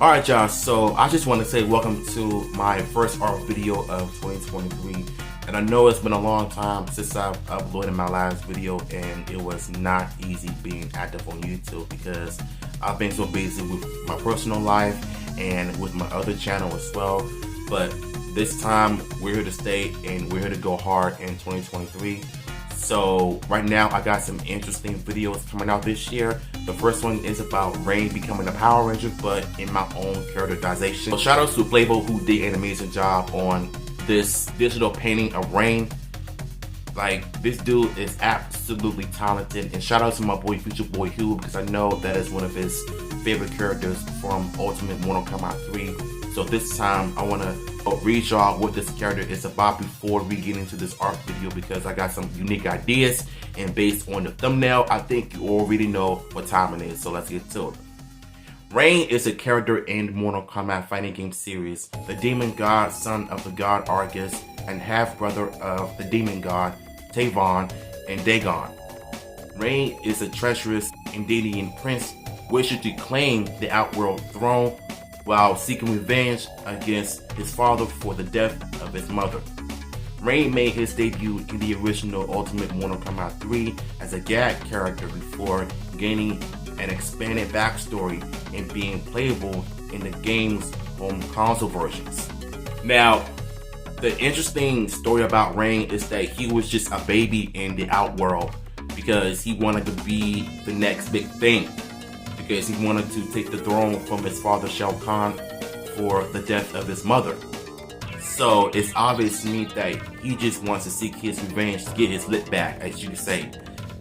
Alright y'all, so I just want to say welcome to my first art video of 2023. And I know it's been a long time since I've uploaded my last video, and it was not easy being active on YouTube because I've been so busy with my personal life and with my other channel as well. But this time we're here to stay and we're here to go hard in 2023. So right now I got some interesting videos coming out this year. The first one is about Rain becoming a Power Ranger, but in my own characterization. So shout out to Flavo, who did an amazing job on this digital painting of Rain. Like, this dude is absolutely talented, and shout out to my boy Future Boy Hugh, because I know that is one of his favorite characters from Ultimate Mortal Kombat 3. So this time I want to read y'all what this character is about before we get into this art video, because I got some unique ideas, and based on the thumbnail I think you already know what time it is, so let's get to it. Rain is a character in the Mortal Kombat fighting game series, the demon god, son of the god Argus, and half-brother of the demon god Tavon and Dagon. Rain is a treacherous Indian prince wishing to claim the Outworld throne while seeking revenge against his father for the death of his mother. Rain made his debut in the original Ultimate Mortal Kombat 3 as a gag character before gaining an expanded backstory and being playable in the game's home console versions. Now, the interesting story about Rain is that he was just a baby in the Outworld because he wanted to be the next big thing, because he wanted to take the throne from his father Shao Kahn for the death of his mother. So it's obvious to me that he just wants to seek his revenge to get his lit back, as you could say.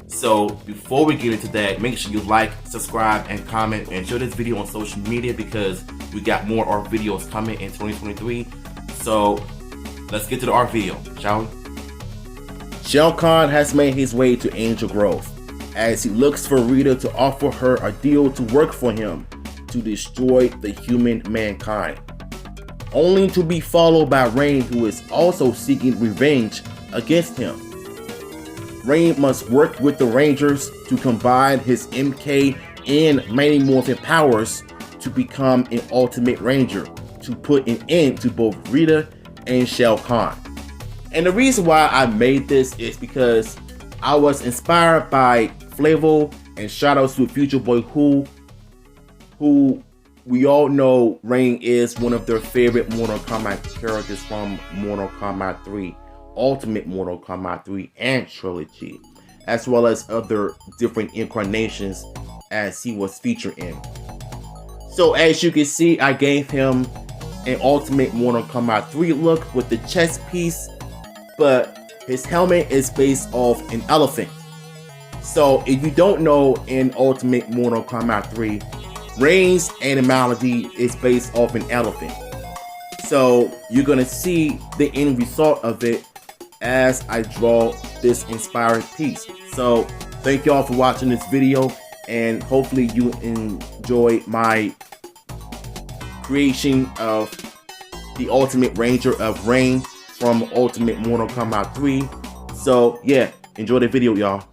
So before we get into that, make sure you like, subscribe, and comment, and share this video on social media because we got more art videos coming in 2023. So let's get to the art video, shall we? Shao Kahn has made his way to Angel Grove as he looks for Rita to offer her a deal to work for him to destroy the human mankind, only to be followed by Rain, who is also seeking revenge against him. Rain must work with the Rangers to combine his MK and Mighty Morphin powers to become an Ultimate Ranger to put an end to both Rita and Shao Kahn. And the reason why I made this is because I was inspired by Flavo, and shout outs to Future Boy who we all know Rain is one of their favorite Mortal Kombat characters from Mortal Kombat 3, Ultimate Mortal Kombat 3, and Trilogy, as well as other different incarnations as he was featured in. So as you can see, I gave him an Ultimate Mortal Kombat 3 look with the chest piece, but his helmet is based off an elephant. So if you don't know, in Ultimate Mortal Kombat 3, Rain's animality is based off an elephant. So you're gonna see the end result of it as I draw this inspired piece. So thank y'all for watching this video, and hopefully you enjoy my creation of the Ultimate Ranger of Rain from Ultimate Mortal Kombat 3. So yeah, enjoy the video, y'all.